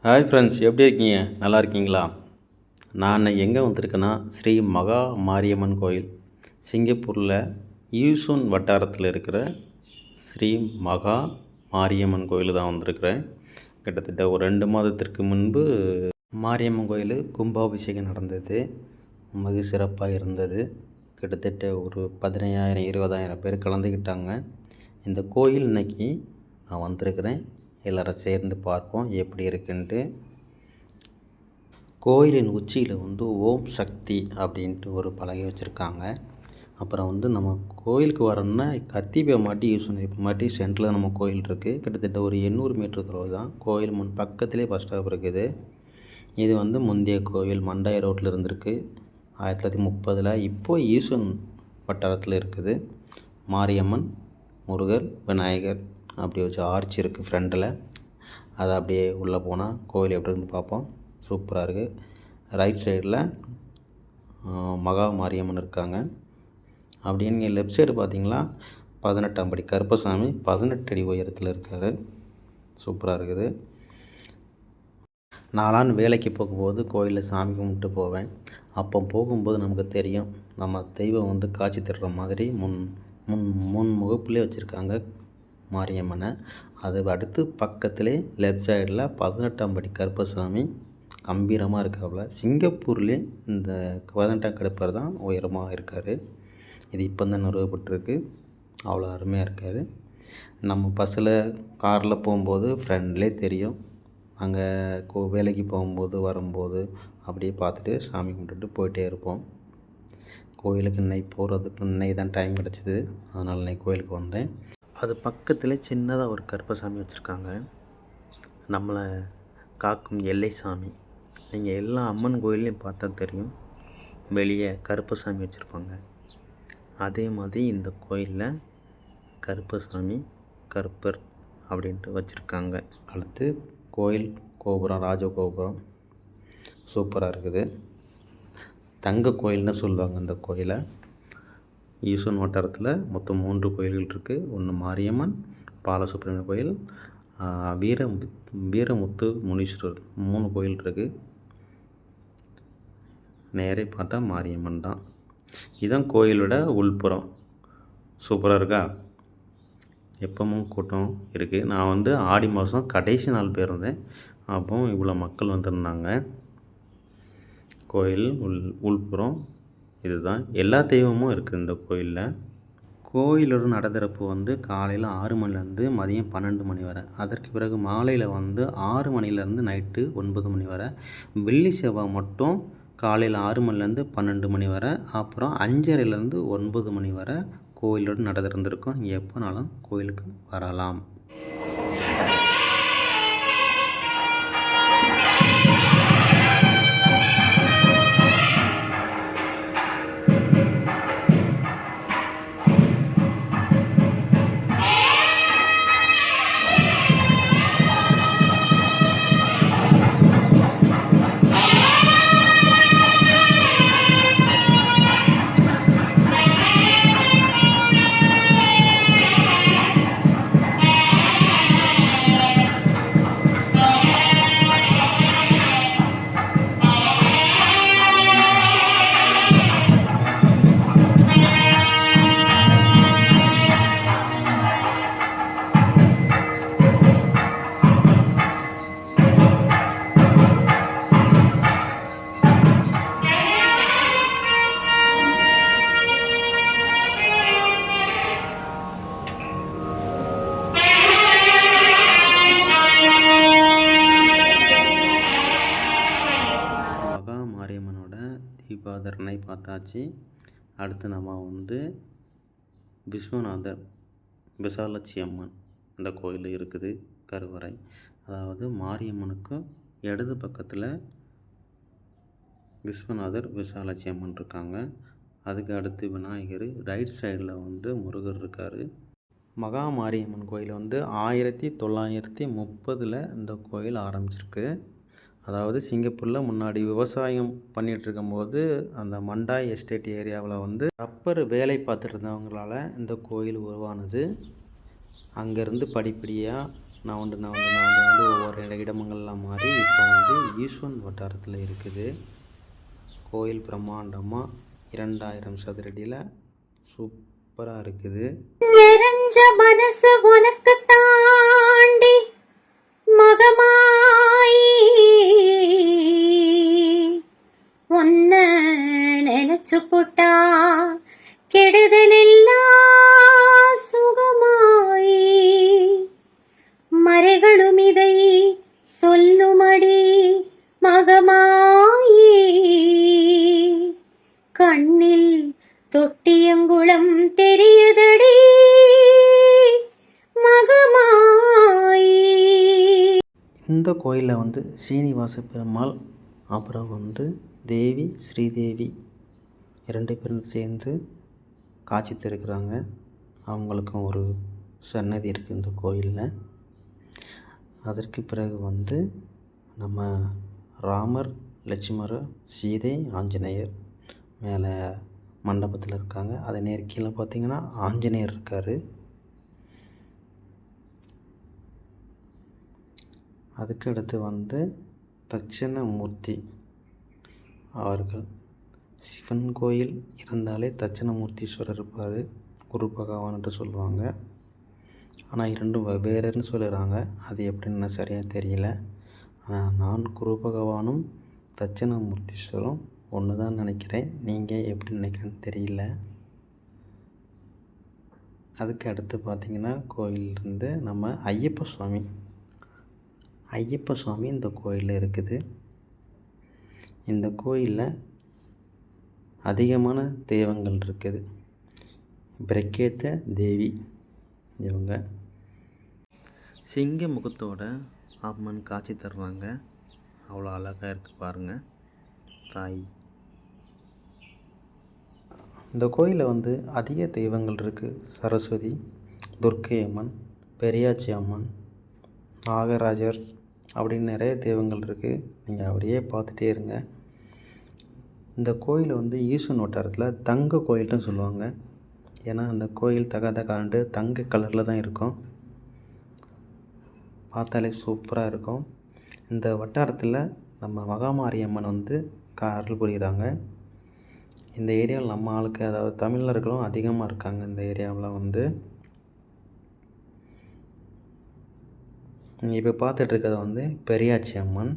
Hi friends, எப்படி இருக்கீங்க? நல்லா இருக்கீங்களா? நான் இன்னைக்கு எங்கே வந்திருக்கேன்னா, ஸ்ரீ மகா மாரியம்மன் கோயில், சிங்கப்பூரில் யூசுன் வட்டாரத்தில் இருக்கிற ஸ்ரீ மகா மாரியம்மன் கோயில் தான் வந்திருக்கிறேன். கிட்டத்தட்ட ஒரு 2 மாதத்திற்கு முன்பு மாரியம்மன் கோயில் கும்பாபிஷேகம் நடந்தது. மிக சிறப்பாக இருந்தது. கிட்டத்தட்ட ஒரு 15,000 20,000 பேர் கலந்துக்கிட்டாங்க. இந்த கோயில் இன்னைக்கு நான் வந்திருக்கிறேன். எல்லோரும் சேர்ந்து பார்ப்போம் எப்படி இருக்குன்ட்டு. கோயிலின் உச்சியில் ஓம் சக்தி அப்படின்ட்டு ஒரு பலகை வச்சுருக்காங்க. அப்புறம் நம்ம கோயிலுக்கு வரணுன்னா கத்திபை மாட்டி மாட்டி சென்டரில் நம்ம கோயில் இருக்குது. கிட்டத்தட்ட ஒரு 800 மீட்டர் தொலைவு தான். கோயில் முன் பக்கத்துலேயே பஸ் ஸ்டாப் இருக்குது. இது முந்தைய கோவில் மண்டாய ரோட்டில் இருந்திருக்கு 1930. இப்போது ஈசன் வட்டாரத்தில் இருக்குது. மாரியம்மன், முருகர், விநாயகர் அப்படி வச்சு ஆர்ச் இருக்குது ஃப்ரண்டில். அதை அப்படியே உள்ளே போனால் கோயில் எப்படி இருக்குன்னு பார்ப்போம். சூப்பராக இருக்குது. ரைட் சைடில் மகா மாரியம்மன் இருக்காங்க. அப்படின்னு லெஃப்ட் சைடு பார்த்திங்களா 18ஆம் படி கருப்பசாமி 18 அடி உயரத்தில் இருக்கார். சூப்பராக இருக்குது. நாளான் வேலைக்கு போகும்போது கோயிலில் சாமி கும்பிட்டு போவேன். அப்போ போகும்போது நமக்கு தெரியும், நம்ம தெய்வம் காட்சி தர்ற மாதிரி முன் முகப்புலேயே வச்சுருக்காங்க மாரியம்மனை. அது அடுத்து பக்கத்திலே லெஃப்ட் சைடில் 18ஆம் படி கருப்பசாமி கம்பீரமாக இருக்காப்புல. சிங்கப்பூர்லேயே இந்த 18ஆம் கருப்பர் தான் உயரமாக இருக்கார். இது இப்போ தான் நிறுவப்பட்டிருக்கு. அவ்வளோ அருமையாக இருக்கார். நம்ம பஸ்ஸில் காரில் போகும்போது ஃப்ரெண்ட்லேயே தெரியும். அங்கே வேலைக்கு போகும்போது வரும்போது அப்படியே பார்த்துட்டு சாமி கும்பிட்டுட்டு போயிட்டே இருப்போம். கோயிலுக்கு இன்னைக்கு தான் டைம் கிடச்சிது. அதனால் இன்னைக்கு கோயிலுக்கு வந்தேன். அது பக்கத்தில் சின்னதாக ஒரு கருப்பசாமி வச்சுருக்காங்க. நம்மளை காக்கும் எல்லை சாமி. நீங்கள் எல்லா அம்மன் கோயிலையும் பார்த்தா தெரியும், வெளியே கருப்பசாமி வச்சுருப்பாங்க. அதே மாதிரி இந்த கோயிலில் கருப்பசாமி, கருப்பர் அப்படின்ட்டு வச்சுருக்காங்க. அடுத்து கோயில் கோபுரம், ராஜகோபுரம் சூப்பராக இருக்குது. தங்க கோயில்னு சொல்லுவாங்க இந்த கோயிலை. ஈசன் வட்டாரத்தில் மொத்தம் 3 கோயில்கள் இருக்குது. ஒன்று மாரியம்மன், பாலசுப்ரமணிய கோயில், வீரமுத்து முனீஸ்வரர் 3 கோயில் இருக்குது. நேரே பார்த்தா மாரியம்மன் தான். இதுதான் கோயிலோட உள்புறம். சூப்பராக இருக்கா? எப்பவும் கூட்டம் இருக்குது. நான் ஆடி மாதம் கடைசி நாள் போயிருந்தேன். அப்போ இவ்வளோ மக்கள் வந்திருந்தாங்க. கோயில் உள்புறம் இதுதான். எல்லா தெய்வமும் இருக்குது இந்த கோயிலில். கோயிலோட நடதிறப்பு காலையில் 6 மணிலேருந்து மதியம் 12 மணி வரை. அதற்கு பிறகு மாலையில் 6 மணிலேருந்து நைட்டு 9 மணி வரை. வெள்ளி செவ்வாய் மட்டும் காலையில் 6 மணிலேருந்து 12 மணி வரை. அப்புறம் 5:30லேருந்து 9 மணி வரை கோயிலோட நட திறந்திருக்கும். எப்போனாலும் கோயிலுக்கு வரலாம். தீபாதரனை பார்த்தாச்சு. அடுத்து நம்ம விஸ்வநாதர், விசாலாட்சி அம்மன் இந்த கோயில் இருக்குது. கருவறை, அதாவது மாரியம்மனுக்கு இடது பக்கத்தில் விஸ்வநாதர், விசாலாட்சி அம்மன் இருக்காங்க. அதுக்கு அடுத்து விநாயகர், ரைட் சைடில் முருகர் இருக்கார். மகா மாரியம்மன் கோயில் 1930 இந்த கோயில் ஆரம்பிச்சிருக்கு. அதாவது சிங்கப்பூரில் முன்னாடி விவசாயம் பண்ணிகிட்டு இருக்கும்போது அந்த மண்டாய் எஸ்டேட் ஏரியாவில் ரப்பர் வேலை பார்த்துட்டு இருந்தவங்களால் இந்த கோயில் உருவானது. அங்கேருந்து படிப்படியாக நவண்டு ஒவ்வொரு இடமங்கள்லாம் மாறி இப்போ வந்து ஈஸ்வன் வட்டாரத்தில் இருக்குது. கோயில் பிரம்மாண்டமாக 2000 சதுரடியில் சூப்பராக இருக்குது. நிறைஞ்ச மனசு உனக்கு தாண்டி மகமாயி உன்ன நினைச்சு போட்டா கெடுதலெல்லாம் சுகமாயி மறைகளும் இதை சொல்லுமடி மகமாயி கண்ணில் தொட்டியங்குளம் தெரியுதடி மகமாயி. இந்த கோயிலில் வந்து சீனிவாச பெருமாள் அப்புறம் வந்து தேவி ஸ்ரீதேவி 2 பேரும் சேர்ந்து காட்சி தருகிறாங்க. அவங்களுக்கும் ஒரு சன்னதி இருக்குது இந்த கோயிலில். அதற்கு பிறகு வந்து நம்ம ராமர், லட்சுமணர், சீதை, ஆஞ்சநேயர் மேலே மண்டபத்தில் இருக்காங்க. அதை நேர் கீழே பார்த்திங்கன்னா ஆஞ்சநேயர் இருக்கார். அதுக்கு அடுத்து வந்து தட்சிணமூர்த்தி அவர்கள். சிவன் கோயில் இருந்தாலே தட்சிணமூர்த்தீஸ்வரர் இருப்பார், குரு பகவான் என்று சொல்லுவாங்க. ஆனால் 2 வெவ்வேறுன்னு சொல்லுறாங்க. அது எப்படின்னு சரியாக தெரியல. ஆனால் நான் குரு பகவானும் தட்சிணமூர்த்தீஸ்வரும் ஒன்று தான் நினைக்கிறேன். நீங்கள் எப்படி நினைக்கிறேன்னு தெரியல. அதுக்கு அடுத்து பார்த்திங்கன்னா கோயிலிருந்து நம்ம ஐயப்ப சுவாமி இந்த கோயிலில் இருக்குது. இந்த கோயிலில் அதிகமான தெய்வங்கள் இருக்குது. பிரக்கேத்த தேவி இவங்க. சிங்க முகத்தோட அம்மன் காட்சி தருவாங்க. அவ்வளோ அழகாக இருக்குது பாருங்கள் தாய். இந்த கோயிலில் வந்து அதிக தெய்வங்கள் இருக்குது. சரஸ்வதி, துர்க்கை அம்மன், பெரியாச்சி அம்மன், நாகராஜர் அப்படின்னு நிறைய தெய்வங்கள் இருக்குது. நீங்கள் அப்படியே பார்த்துட்டே இருங்க. இந்த கோயிலை வந்து ஈஸ்வன் வட்டாரத்தில் தங்க கோயில்னு சொல்லுவாங்க. ஏன்னா அந்த கோயில் தகாத கரண்டு தங்க கலரில் தான் இருக்கும். பார்த்தாலே சூப்பராக இருக்கும். இந்த வட்டாரத்தில் நம்ம மகாமாரியம்மன் வந்து அருள் புரிகிறாங்க. இந்த ஏரியாவில் நம்ம ஆளுக்கு, அதாவது தமிழர்களும் அதிகமாக இருக்காங்க இந்த ஏரியாவில் வந்து. இப்போ பார்த்துட்ருக்கிறது வந்து பெரியாச்சி அம்மன்.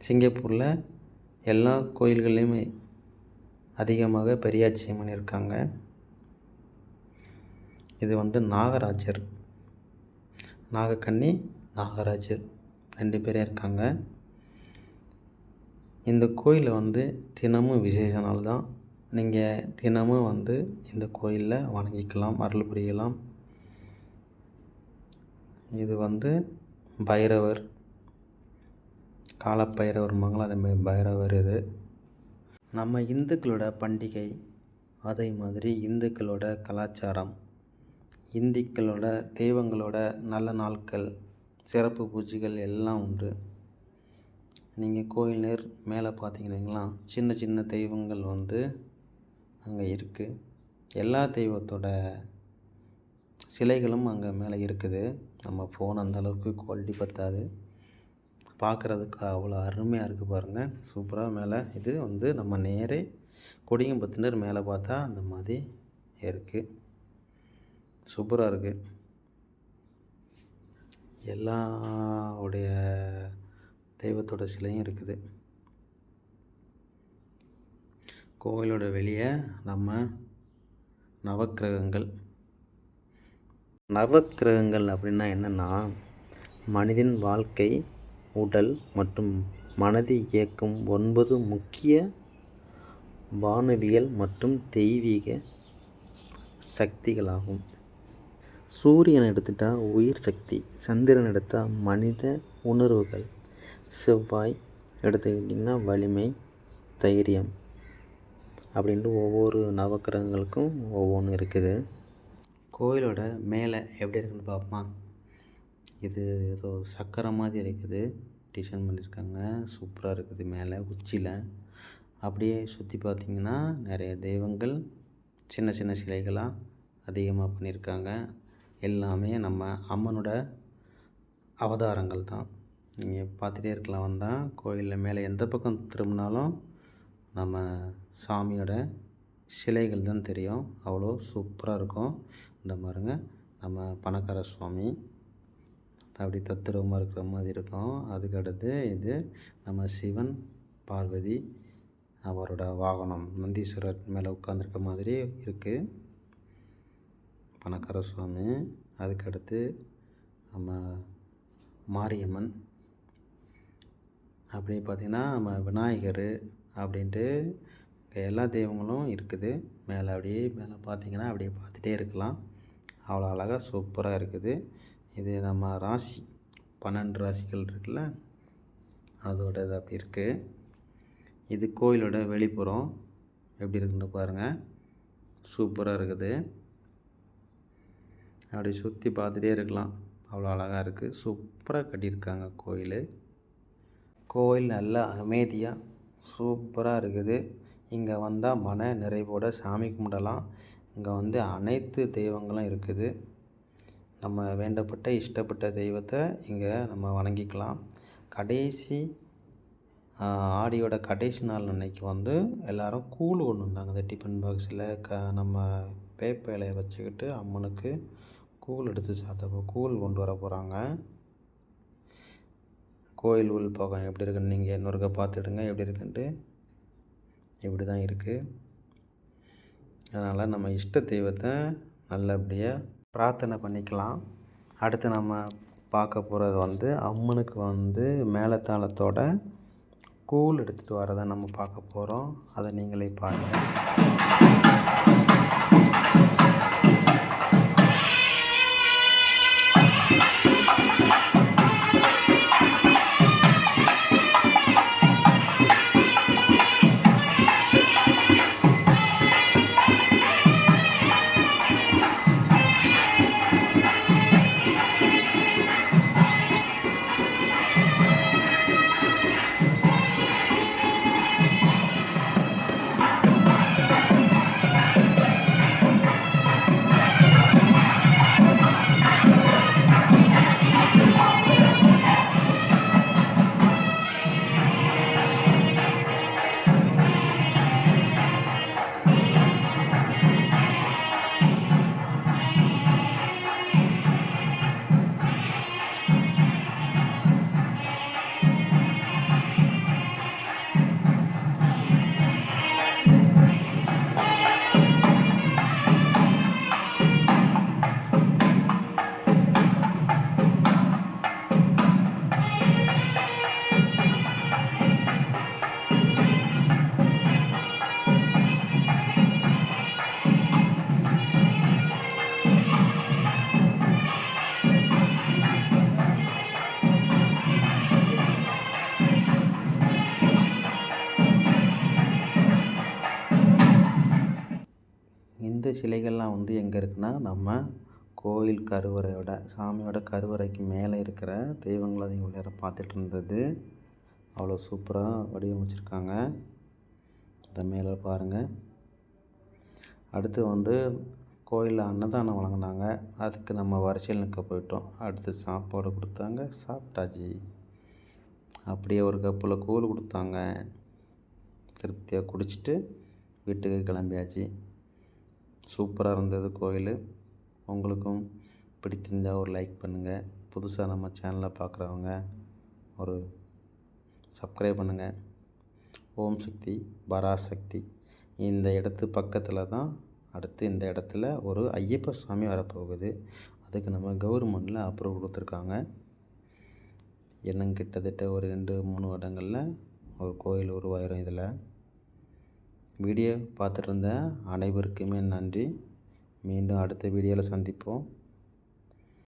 சிங்கப்பூரில் எல்லா கோயில்கள்லேயுமே அதிகமாக பெரியாச்சி அம்மன் இருக்காங்க. இது வந்து நாகராஜர், நாகக்கன்னி, நாகராஜர் 2 பேரே இருக்காங்க. இந்த கோயிலில் வந்து தினமும் விசேஷ நாள் தான். நீங்கள் தினமும் வந்து இந்த கோயிலில் வணங்கிக்கலாம், அருள் புரியலாம். இது வந்து பைரவர், காலப்பைரவர் மங்களம், அதேமாதிரி பைரவர். இது நம்ம இந்துக்களோட பண்டிகை, அதே மாதிரி இந்துக்களோட கலாச்சாரம், இந்துக்களோட தெய்வங்களோட நல்ல நாட்கள், சிறப்பு பூஜைகள் எல்லாம் உண்டு. நீங்கள் கோயில் நேர் மேலே பார்த்தீங்கன்னா சின்ன சின்ன தெய்வங்கள் வந்து அங்கே இருக்குது. எல்லா தெய்வத்தோட சிலைகளும் அங்கே மேலே இருக்குது. நம்ம ஃபோன் அந்தளவுக்கு குவாலிட்டி பத்தாது. பார்க்குறதுக்கு அவ்வளோ அருமையாக இருக்குது பாருங்கள், சூப்பராக மேலே. இது வந்து நம்ம நேரே கொடியம்பத்தினர் மேலே பார்த்தா அந்த மாதிரி இருக்குது. சூப்பராக இருக்குது. எல்லாவுடைய தெய்வத்தோட சிலையும் இருக்குது. கோயிலோட வெளியே நம்ம நவக்கிரகங்கள் அப்படின்னா என்னென்னா, மனிதன் வாழ்க்கை, உடல் மற்றும் மனதை இயக்கும் 9 முக்கிய வானவியல் மற்றும் தெய்வீக சக்திகளாகும். சூரியன் எடுத்துட்டால் உயிர் சக்தி, சந்திரன் எடுத்தால் மனித உணர்வுகள், செவ்வாய் எடுத்துக்கிட்டிங்கன்னா வலிமை, தைரியம் அப்படின்ட்டு ஒவ்வொரு நவக்கிரகங்களுக்கும் ஒவ்வொன்று இருக்குது. கோயிலோட மேலே எப்படி இருக்குன்னு பார்ப்போமா. இது ஏதோ சக்கரை மாதிரி இருக்குது, டிசைன் பண்ணியிருக்காங்க. சூப்பராக இருக்குது. மேலே உச்சியில் அப்படியே சுற்றி பார்த்திங்கன்னா நிறைய தெய்வங்கள், சின்ன சின்ன சிலைகளாக அதிகமாக பண்ணியிருக்காங்க. எல்லாமே நம்ம அம்மனோட அவதாரங்கள் தான். நீங்கள் பார்த்துட்டே இருக்கலாம். வந்தால் கோயிலில் மேலே எந்த பக்கம் திரும்பினாலும் நம்ம சாமியோட சிலைகள் தான் தெரியும். அவ்வளோ சூப்பராக இருக்கும். இந்த பாருங்க, நம்ம பணக்கார சுவாமி அப்படி தத்துரூபமாக இருக்கிற மாதிரி இருக்கும். அதுக்கடுத்து இது நம்ம சிவன் பார்வதி, அவரோட வாகனம் நந்தீஸ்வரர் மேலே உட்காந்துருக்க மாதிரி இருக்குது பணக்கார சுவாமி. அதுக்கடுத்து நம்ம மாரியம்மன், அப்படி பார்த்திங்கன்னா நம்ம விநாயகர் அப்படின்ட்டு எல்லா தெய்வங்களும் இருக்குது. மேலே அப்படியே மேலே பார்த்திங்கன்னா அப்படியே பார்த்துட்டே இருக்கலாம். அவ்வளோ அழகாக சூப்பராக இருக்குது. இது நம்ம ராசி 12 ராசிகள் இருக்குல்ல, அதோட இது அப்படி இருக்குது. இது கோயிலோட வெளிப்புறம் எப்படி இருக்குன்னு பாருங்கள். சூப்பராக இருக்குது. அப்படி சுற்றி பார்த்துட்டே இருக்கலாம். அவ்வளோ அழகாக இருக்குது. சூப்பராக கட்டியிருக்காங்க கோயில். கோயில் நல்லா அமைதியாக சூப்பராக இருக்குது. இங்கே வந்தால் மன நிறைவோட சாமி கும்பிடலாம். இங்கே வந்து அனைத்து தெய்வங்களும் இருக்குது. நம்ம வேண்டப்பட்ட இஷ்டப்பட்ட தெய்வத்தை இங்கே நம்ம வணங்கிக்கலாம். கடைசி ஆடியோட கடைசி நாள் அன்னைக்கு வந்து எல்லோரும் கூழ் கொண்டு வந்தாங்க. அந்த டிஃபன் பாக்ஸில் நம்ம வேப்ப இலையை வச்சுக்கிட்டு அம்மனுக்கு கூழ் எடுத்து கூழ் கொண்டு வர போகிறாங்க. கோயில் உள்பக்கம் எப்படி இருக்குன்னு நீங்கள் இன்னொருக்க பார்த்துடுங்க எப்படி இருக்குன்ட்டு. இப்படி தான் இருக்குது. அதனால் நம்ம இஷ்ட தெய்வத்தை நல்லபடியாக பிரார்த்தனை பண்ணிக்கலாம். அடுத்து நம்ம பார்க்க போகிறது வந்து அம்மனுக்கு வந்து மேளதாளத்தோட கூழ் எடுத்துகிட்டு வரதை நம்ம பார்க்க போகிறோம். அதை நீங்களே பாருங்கள். இந்த சிலைகள்லாம் வந்து எங்கே இருக்குன்னா நம்ம கோயில் கருவறையோட சாமியோட கருவறைக்கு மேலே இருக்கிற தெய்வங்களை அதை உள்ளே பார்த்துட்டு இருந்தது. அவ்வளோ சூப்பராக வடிவமைச்சிருக்காங்க. இந்த மேலே பாருங்கள். அடுத்து வந்து கோயிலில் அன்னதானம் வழங்கினாங்க. அதுக்கு நம்ம வரிசையில் நிற்க போயிட்டோம். அடுத்து சாப்பாடு கொடுத்தாங்க, சாப்பிட்டாச்சு. அப்படியே ஒரு கப்பில் கூழ் கொடுத்தாங்க. திருப்தியாக குடிச்சிட்டு வீட்டுக்கு கிளம்பியாச்சு. சூப்பராக இருந்தது கோயில். உங்களுக்கும் பிடித்திருந்தால் ஒரு லைக் பண்ணுங்கள். புதுசாக நம்ம சேனலை பார்க்குறவங்க ஒரு சப்ஸ்கிரைப் பண்ணுங்கள். ஓம் சக்தி பராசக்தி. இந்த இடத்து பக்கத்தில் தான் அடுத்து இந்த இடத்துல ஒரு ஐயப்ப சாமி வரப்போகுது. அதுக்கு நம்ம கவர்மெண்டில் அப்ரூவ் கொடுத்துருக்காங்க. இன்னும் கிட்டத்தட்ட ஒரு 2-3 வருடங்களில் ஒரு கோயில் உருவாயிரும். இதில் வீடியோ பார்த்துட்டு இருந்த அனைவருக்குமே நன்றி. மீண்டும் அடுத்த வீடியோவில் சந்திப்போம்.